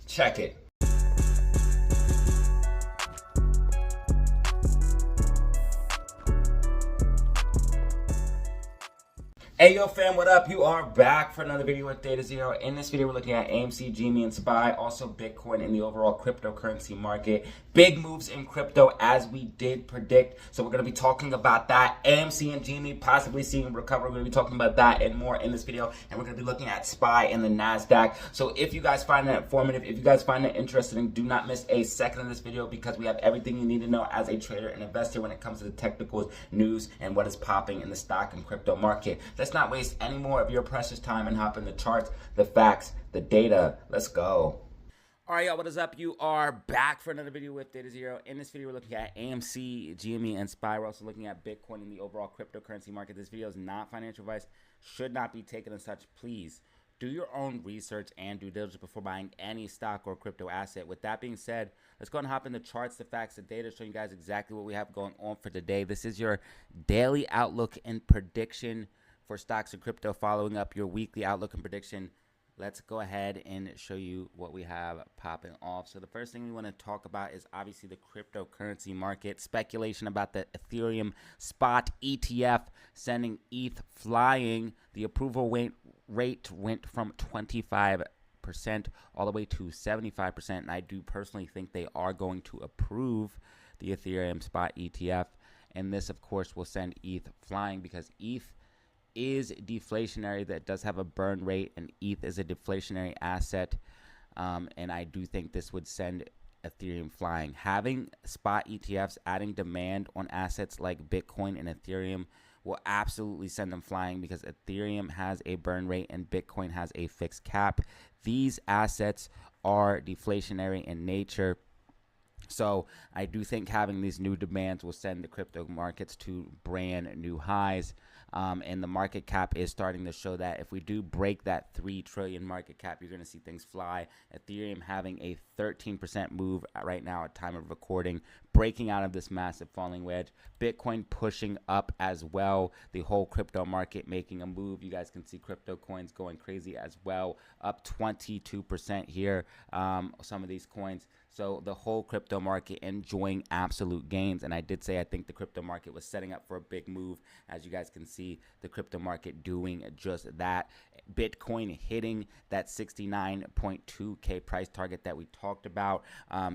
Check it. Hey yo fam, what up? You are back for another video with Datazero. In this video, we're looking at AMC, GME, and SPY, also Bitcoin and the overall cryptocurrency market. Big moves in crypto as we did predict. So we're going to be talking about that. AMC and GME possibly seeing recovery. We're going to be talking about that and more in this video. And we're going to be looking at SPY and the NASDAQ. So if you guys find that informative, if you guys find that interesting, do not miss a second of this video because we have everything you need to know as a trader and investor when it comes to the technicals, news, and what is popping in the stock and crypto market. Let's not waste any more of your precious time and hop in the charts, the facts, the data. Let's go. All right, y'all, what is up? You are back for another video with Datazero. In this video, we're looking at AMC, GME, and SPY. We're also looking at Bitcoin and the overall cryptocurrency market. This video is not financial advice, should not be taken as such. Please do your own research and due diligence before buying any stock or crypto asset. With that being said, let's go and hop in the charts, the facts, the data, showing you guys exactly what we have going on for today. This is your daily outlook and prediction for stocks and crypto, following up your weekly outlook and prediction. Let's go ahead and show you what we have popping off. So the first thing we want to talk about is obviously the cryptocurrency market. Speculation about the Ethereum spot ETF sending ETH flying. The approval rate went from 25% all the way to 75%. And I do personally think they are going to approve the Ethereum spot ETF. And this, of course, will send ETH flying because ETH is deflationary. That does have a burn rate, and ETH is a deflationary asset, and I do think this would send Ethereum flying. Having spot ETFs adding demand on assets like Bitcoin and Ethereum will absolutely send them flying because Ethereum has a burn rate and Bitcoin has a fixed cap. These assets are deflationary in nature. So I do think having these new demands will send the crypto markets to brand new highs. And the market cap is starting to show that if we do break that 3 trillion market cap, you're going to see things fly. Ethereum having a 13% move right now at time of recording, breaking out of this massive falling wedge. Bitcoin pushing up as well. The whole crypto market making a move. You guys can see crypto coins going crazy as well, up 22% here. Some of these coins. So the whole crypto market enjoying absolute gains. And I did say I think the crypto market was setting up for a big move. As you guys can see, the crypto market doing just that. Bitcoin hitting that 69.2K price target that we talked about.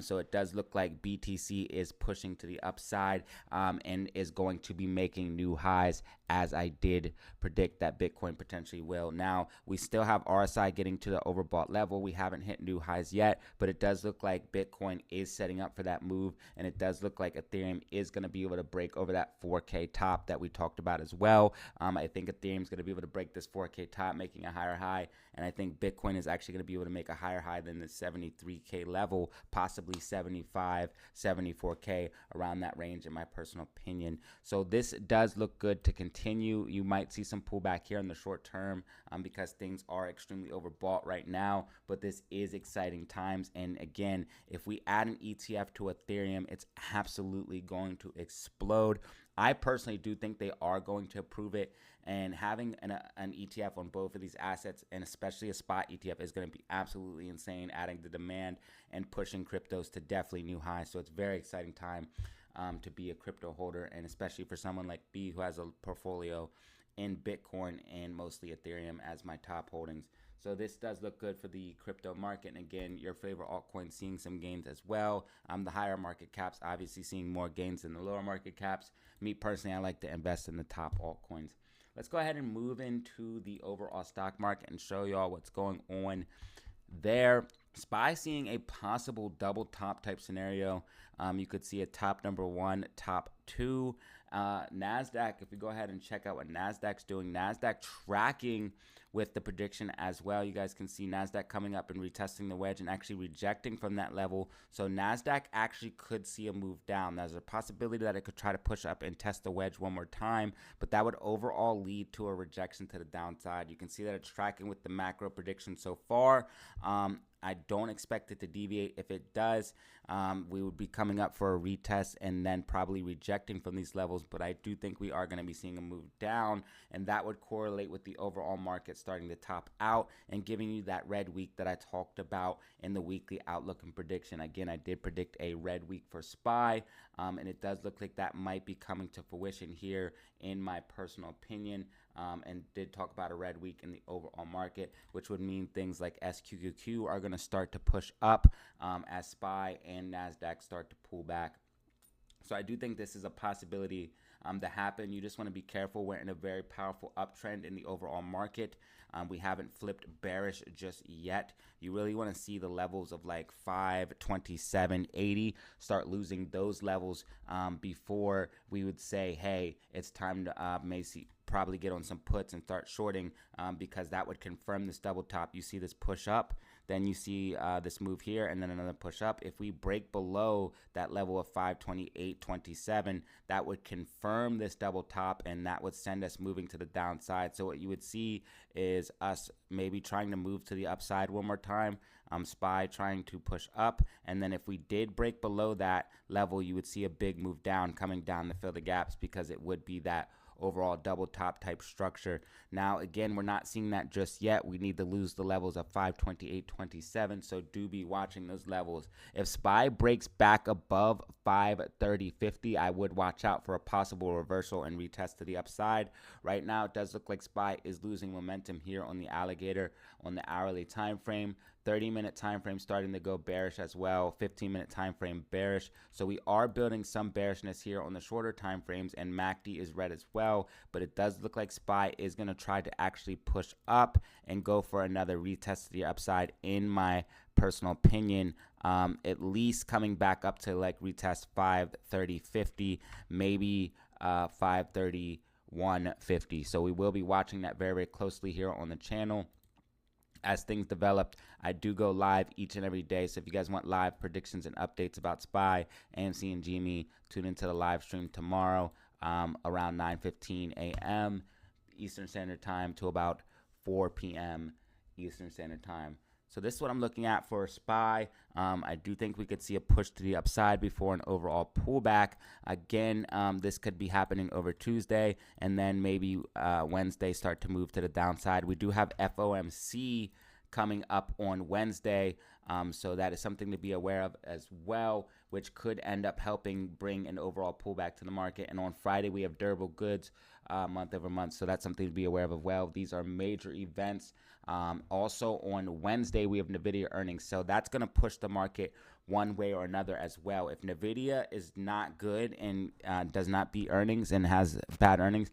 So it does look like BTC is pushing to the upside and is going to be making new highs, as I did predict that Bitcoin potentially will. Now, we still have RSI getting to the overbought level. We haven't hit new highs yet, but it does look like Bitcoin is setting up for that move, and it does look like Ethereum is going to be able to break over that 4K top that we talked about as well. I think Ethereum is going to be able to break this 4K top, making a higher high, and I think Bitcoin is actually going to be able to make a higher high than the 73K level, possibly 75, 74K, around that range in my personal opinion. So this does look good to continue. You might see some pullback here in the short term because things are extremely overbought right now, but this is exciting times. And again, if we add an ETF to Ethereum, it's absolutely going to explode. I personally do think they are going to approve it, and having an ETF on both of these assets, and especially a spot ETF, is going to be absolutely insane, adding the demand and pushing cryptos to definitely new highs. So it's a very exciting time to be a crypto holder, and especially for someone like B who has a portfolio in Bitcoin and mostly Ethereum as my top holdings. So this does look good for the crypto market. And again, your favorite altcoin seeing some gains as well. The higher market caps obviously seeing more gains than the lower market caps. Me personally, I like to invest in the top altcoins. Let's go ahead and move into the overall stock market and show y'all what's going on there. SPY seeing a possible double top type scenario. You could see a top number 1, top 2. NASDAQ, if we go ahead and check out what NASDAQ's doing, NASDAQ tracking with the prediction as well. You guys can see NASDAQ coming up and retesting the wedge and actually rejecting from that level. So NASDAQ actually could see a move down. There's a possibility that it could try to push up and test the wedge one more time, but that would overall lead to a rejection to the downside. You can see that it's tracking with the macro prediction so far. I don't expect it to deviate. If it does, we would be coming up for a retest and then probably rejecting from these levels. But I do think we are going to be seeing a move down, and that would correlate with the overall market starting to top out and giving you that red week that I talked about in the weekly outlook and prediction. Again, I did predict a red week for SPY, and it does look like that might be coming to fruition here in my personal opinion. And did talk about a red week in the overall market, which would mean things like SQQQ are going to start to push up as SPY and NASDAQ start to pull back. So I do think this is a possibility to happen. You just want to be careful. We're in a very powerful uptrend in the overall market. We haven't flipped bearish just yet. You really want to see the levels of like 527.80 start losing those levels before we would say, hey, it's time to probably get on some puts and start shorting, because that would confirm this double top. You see this push up, then you see this move here, and then another push up. If we break below that level of 528.27, that would confirm this double top, and that would send us moving to the downside. So what you would see is us maybe trying to move to the upside one more time, SPY trying to push up, and then if we did break below that level, you would see a big move down coming down to fill the gaps, because it would be that overall double top type structure. Now again, we're not seeing that just yet. We need to lose the levels of 528.27, so do be watching those levels. If SPY breaks back above 530.50, I would watch out for a possible reversal and retest to the upside. Right now it does look like SPY is losing momentum here on the alligator on the hourly time frame. 30-minute time frame starting to go bearish as well. 15-minute time frame bearish. So we are building some bearishness here on the shorter time frames, and MACD is red as well. But it does look like SPY is going to try to actually push up and go for another retest to the upside, in my personal opinion. At least coming back up to like retest 530.50, maybe 531.50. So we will be watching that very, very closely here on the channel. As things developed, I do go live each and every day. So if you guys want live predictions and updates about SPY, AMC, and GME, tune into the live stream tomorrow around 9:15 a.m. Eastern Standard Time to about 4 p.m. Eastern Standard Time. So this is what I'm looking at for SPY. I do think we could see a push to the upside before an overall pullback. Again, this could be happening over Tuesday, and then maybe Wednesday start to move to the downside. We do have FOMC coming up on Wednesday, so that is something to be aware of as well, which could end up helping bring an overall pullback to the market. And on Friday, we have durable goods month over month, so that's something to be aware of as well. These are major events. Also on Wednesday, we have NVIDIA earnings, so that's going to push the market one way or another as well. If NVIDIA is not good and does not beat earnings and has bad earnings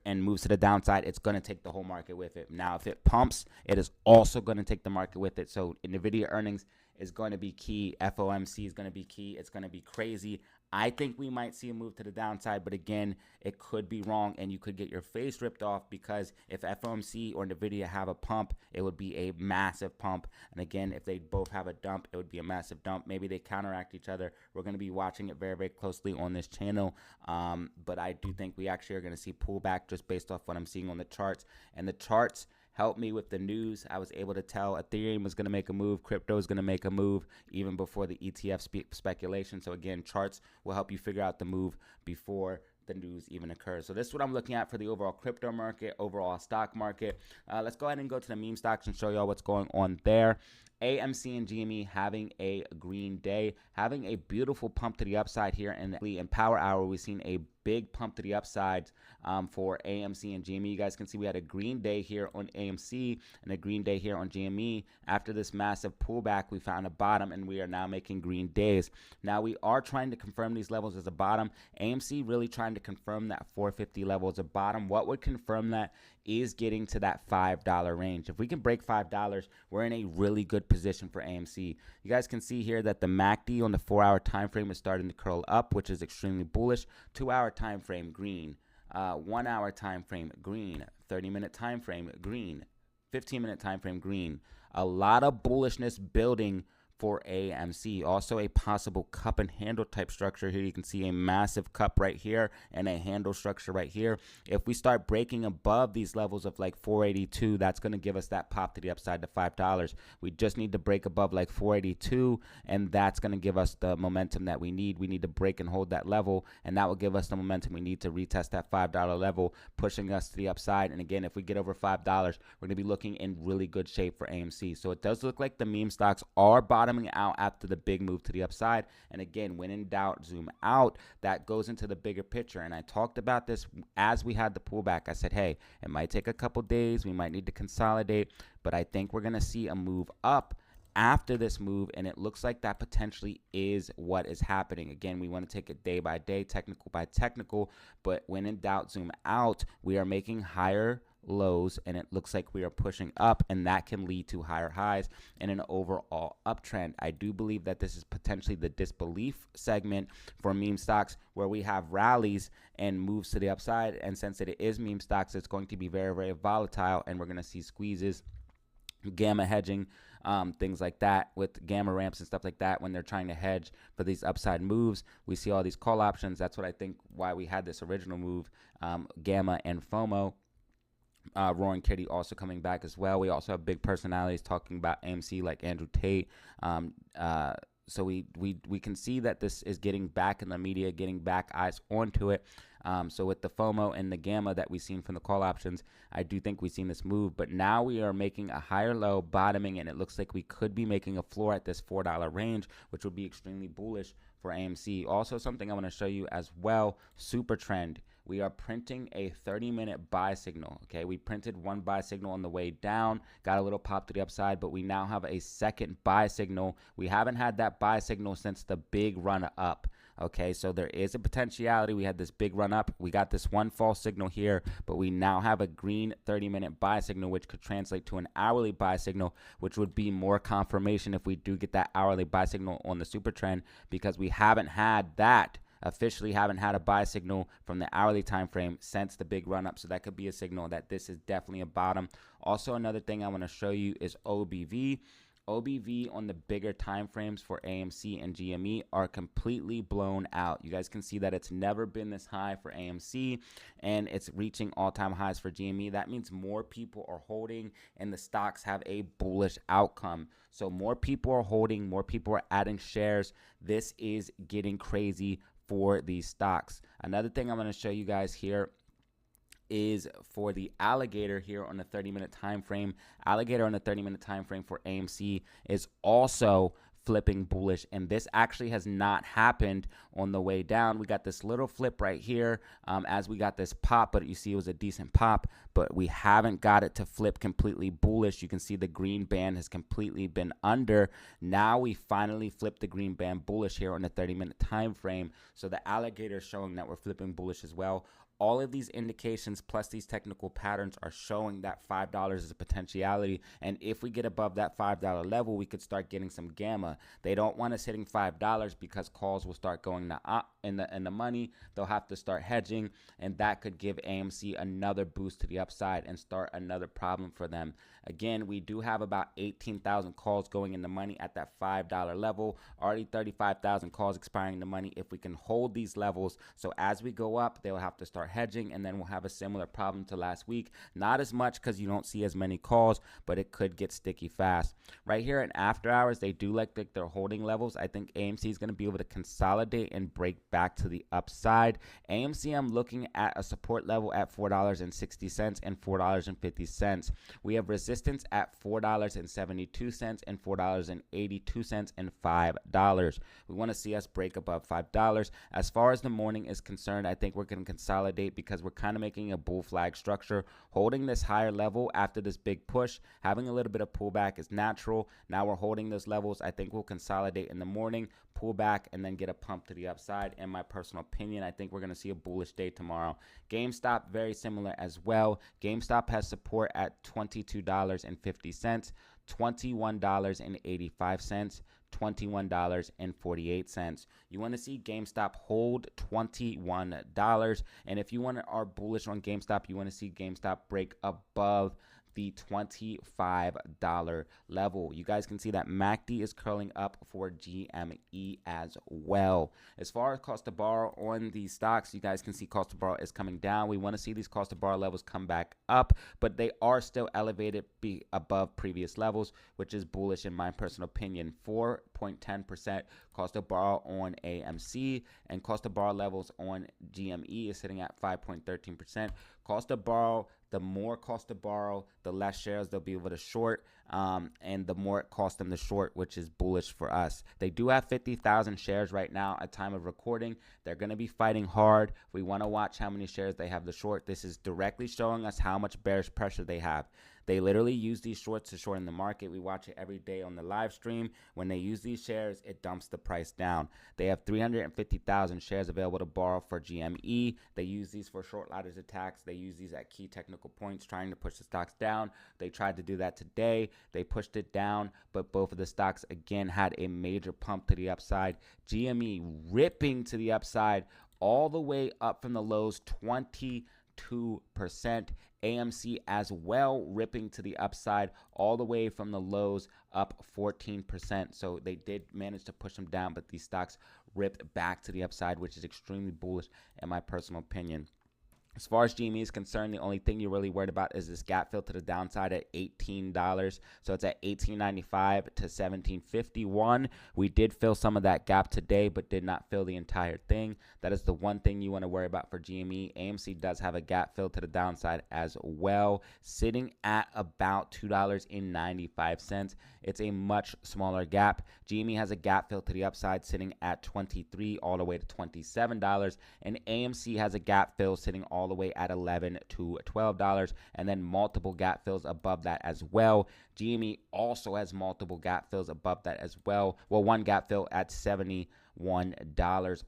and moves to the downside, it's going to take the whole market with it. Now, if it pumps, it is also going to take the market with it. So NVIDIA earnings is going to be key. FOMC is going to be key. It's going to be crazy. I think we might see a move to the downside, but again, it could be wrong, and you could get your face ripped off, because if FOMC or NVIDIA have a pump, it would be a massive pump. And again, if they both have a dump, it would be a massive dump. Maybe they counteract each other. We're going to be watching it very, very closely on this channel. But I do think we actually are going to see pullback just based off what I'm seeing on the charts. And the charts helped me with the news. I was able to tell Ethereum was going to make a move. Crypto is going to make a move even before the ETF speculation. So again, charts will help you figure out the move before the news even occurs. So this is what I'm looking at for the overall crypto market, overall stock market. Let's go ahead and go to the meme stocks and show y'all what's going on there. AMC and GME having a green day, having a beautiful pump to the upside here in Power Hour. We've seen a big pump to the upside for AMC and GME. You guys can see we had a green day here on AMC and a green day here on GME. After this massive pullback, we found a bottom, and we are now making green days. Now we are trying to confirm these levels as a bottom. AMC really trying to confirm that 450 level as a bottom. What would confirm that is getting to that $5 range. If we can break $5, we're in a really good position for AMC. You guys can see here that the MACD on the 4-hour time frame is starting to curl up, which is extremely bullish. 2-hour time frame green, 1-hour time frame green, 30-minute time frame green, 15-minute time frame green. A lot of bullishness building for AMC. Also a possible cup and handle type structure here. You can see a massive cup right here and a handle structure right here. If we start breaking above these levels of like 482, that's going to give us that pop to the upside to $5. We just need to break above like 482, and that's going to give us the momentum that we need. We need to break and hold that level, and that will give us the momentum we need to retest that $5 level, pushing us to the upside. And again, if we get over $5, we're going to be looking in really good shape for AMC. So it does look like the meme stocks are bottoming out after the big move to the upside. And again, when in doubt, zoom out. That goes into the bigger picture. And I talked about this as we had the pullback. I said, hey, it might take a couple days. We might need to consolidate, but I think we're going to see a move up after this move, and it looks like that potentially is what is happening. Again, we want to take it day by day, technical by technical, but when in doubt, zoom out. We are making higher lows, and it looks like we are pushing up, and that can lead to higher highs and an overall uptrend. I do believe that this is potentially the disbelief segment for meme stocks, where we have rallies and moves to the upside, and since it is meme stocks, it's going to be very, very volatile, and we're going to see squeezes, gamma hedging, things like that, with gamma ramps and stuff like that. When they're trying to hedge for these upside moves, we see all these call options. That's what I think why we had this original move, gamma and FOMO. Roaring Kitty also coming back as well. We also have big personalities talking about AMC like Andrew Tate. So we can see that this is getting back in the media, getting back eyes onto it. So with the FOMO and the gamma that we've seen from the call options, I do think we've seen this move. But now we are making a higher low, bottoming, and it looks like we could be making a floor at this $4 range, which would be extremely bullish for AMC. Also, something I want to show you as well, super trend. We are printing a 30-minute buy signal, okay? We printed one buy signal on the way down, got a little pop to the upside, but we now have a second buy signal. We haven't had that buy signal since the big run up, okay? So there is a potentiality. We had this big run up. We got this one false signal here, but we now have a green 30-minute buy signal, which could translate to an hourly buy signal, which would be more confirmation if we do get that hourly buy signal on the super trend, because we haven't had that. Officially haven't had a buy signal from the hourly time frame since the big run up, so that could be a signal that this is definitely a bottom. Also, another thing I want to show you is OBV. OBV on the bigger time frames for AMC and GME are completely blown out. You guys can see that it's never been this high for AMC, and it's reaching all-time highs for GME. That means more people are holding, and the stocks have a bullish outcome. So more people are holding, more people are adding shares. This is getting crazy for these stocks. Another thing I'm going to show you guys here is for the alligator here on the 30-minute time frame. Alligator on the 30-minute time frame for AMC is also flipping bullish, and this actually has not happened on the way down. We got this little flip right here as we got this pop, but you see it was a decent pop, but we haven't got it to flip completely bullish. You can see the green band has completely been under. Now we finally flipped the green band bullish here on the 30-minute time frame, so the alligator is showing that we're flipping bullish as well. All of these indications plus these technical patterns are showing that $5 is a potentiality, and if we get above that $5 level, we could start getting some gamma. They don't want us hitting $5 because calls will start going in the money. They'll have to start hedging, and that could give AMC another boost to the upside and start another problem for them. Again, we do have about 18,000 calls going in the money at that $5 level. Already 35,000 calls expiring in the money. If we can hold these levels, so as we go up, they'll have to start hedging, and then we'll have a similar problem to last week. Not as much because you don't see as many calls, but it could get sticky fast. Right here in after hours, they do like their holding levels. I think AMC is going to be able to consolidate and break back to the upside. AMC, I'm looking at a support level at $4.60 and $4.50. We have resistance at $4.72 and $4.82 and $5. We want to see us break above $5. As far as the morning is concerned, I think we're going to consolidate because we're kind of making a bull flag structure. Holding this higher level after this big push, having a little bit of pullback is natural. Now we're holding those levels. I think we'll consolidate in the morning, pull back, and then get a pump to the upside. In my personal opinion, I think we're going to see a bullish day tomorrow. GameStop, very similar as well. GameStop has support at $22.50, $21.85, $21.48. You want to see GameStop hold $21. And if you are bullish on GameStop, you want to see GameStop break above the $25 level. You guys can see that MACD is curling up for GME as well. As far as cost to borrow on these stocks, you guys can see cost to borrow is coming down. We want to see these cost to borrow levels come back up, but they are still elevated above previous levels, which is bullish in my personal opinion. 4.10% cost to borrow on AMC, and cost to borrow levels on GME is sitting at 5.13%. Cost to borrow, the more cost to borrow, the less shares they'll be able to short, and the more it costs them to short, which is bullish for us. They do have 50,000 shares right now at time of recording. They're going to be fighting hard. We want to watch how many shares they have to short. This is directly showing us how much bearish pressure they have. They literally use these shorts to short in the market. We watch it every day on the live stream. When they use these shares, it dumps the price down. They have 350,000 shares available to borrow for GME. They use these for short ladders attacks. They use these at key technical points, trying to push the stocks down. They tried to do that today. They pushed it down, but both of the stocks, again, had a major pump to the upside. GME ripping to the upside all the way up from the lows, 22%. AMC as well, ripping to the upside all the way from the lows, up 14%. So they did manage to push them down, but these stocks ripped back to the upside, which is extremely bullish in my personal opinion. As far as GME is concerned, the only thing you're really worried about is this gap fill to the downside at $18. So it's at $18.95 to $17.51. We did fill some of that gap today, but did not fill the entire thing. That is the one thing you want to worry about for GME. AMC does have a gap fill to the downside as well, sitting at about $2.95. It's a much smaller gap. GME has a gap fill to the upside, sitting at $23 all the way to $27. And AMC has a gap fill sitting all the way at $11 to $12, and then multiple gap fills above that as well. GME also has multiple gap fills above that as well. Well, one gap fill at $71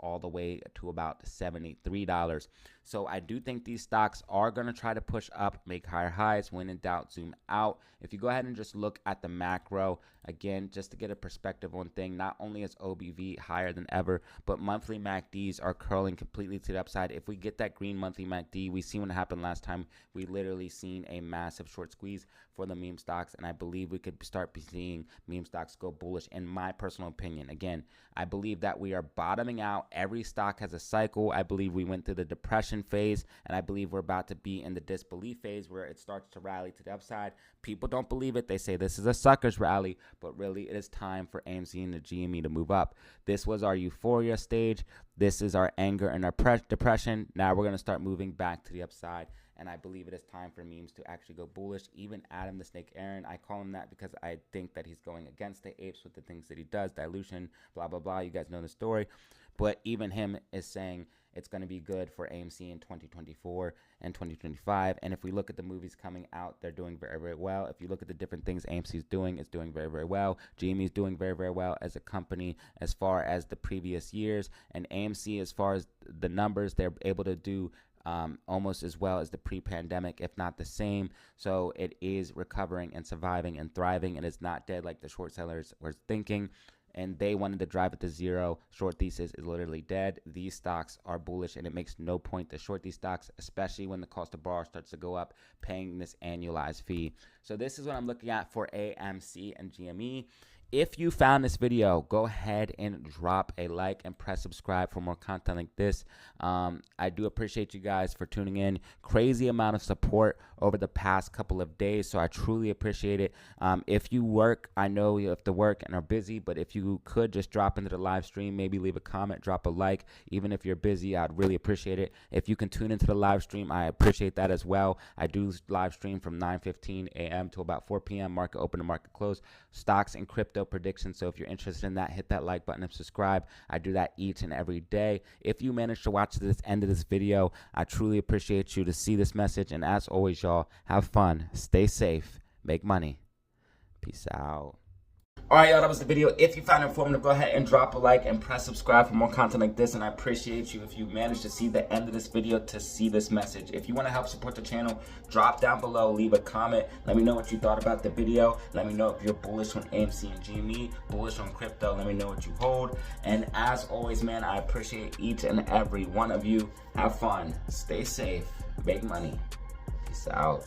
all the way to about $73. So I do think these stocks are going to try to push up, make higher highs. When in doubt, zoom out. If you go ahead and just look at the macro, again, just to get a perspective on thing, not only is OBV higher than ever, but monthly MACDs are curling completely to the upside. If we get that green monthly MACD, we see what happened last time. We literally seen a massive short squeeze for the meme stocks, and I believe we could start seeing meme stocks go bullish in my personal opinion. Again, I believe that we are bottoming out. Every stock has a cycle. I believe we went through the depression phase, and I believe we're about to be in the disbelief phase where it starts to rally to the upside. People don't believe it. They say this is a sucker's rally, but really it is time for AMC and the GME to move up. This was our euphoria stage. This is our anger and our depression. Now we're going to start moving back to the upside, and I believe it is time for memes to actually go bullish. Even Adam the Snake Aaron, I call him that because I think that he's going against the apes with the things that he does, dilution, blah, blah, blah. You guys know the story. But even him is saying it's going to be good for AMC in 2024 and 2025. And if we look at the movies coming out, they're doing very, very well. If you look at the different things AMC is doing, it's doing very, very well. GME is doing very, very well as a company as far as the previous years. And AMC, as far as the numbers, they're able to do almost as well as the pre-pandemic, if not the same. So it is recovering and surviving and thriving, and it's not dead like the short sellers were thinking. And they wanted to drive it to zero. Short thesis is literally dead. These stocks are bullish, and it makes no point to short these stocks, especially when the cost of borrow starts to go up, paying this annualized fee. So this is what I'm looking at for AMC and GME. If you found this video, go ahead and drop a like and press subscribe for more content like this. I do appreciate you guys for tuning in. Crazy amount of support over the past couple of days, so I truly appreciate it. If you work, I know you have to work and are busy, but if you could just drop into the live stream, maybe leave a comment, drop a like. Even if you're busy, I'd really appreciate it. If you can tune into the live stream, I appreciate that as well. I do live stream from 9:15 a.m. to about 4 p.m. Market open to market close. Stocks and crypto predictions. So if you're interested in that, hit that like button and subscribe. I do that each and every day. If you manage to watch this end of this video, I truly appreciate you to see this message. And as always, y'all, have fun, stay safe, make money. Peace out. All right, y'all, that was the video. If you found it informative, go ahead and drop a like and press subscribe for more content like this. And I appreciate you if you managed to see the end of this video to see this message. If you want to help support the channel, drop down below, leave a comment. Let me know what you thought about the video. Let me know if you're bullish on AMC and GME, bullish on crypto. Let me know what you hold. And as always, man, I appreciate each and every one of you. Have fun, stay safe, make money. Peace out.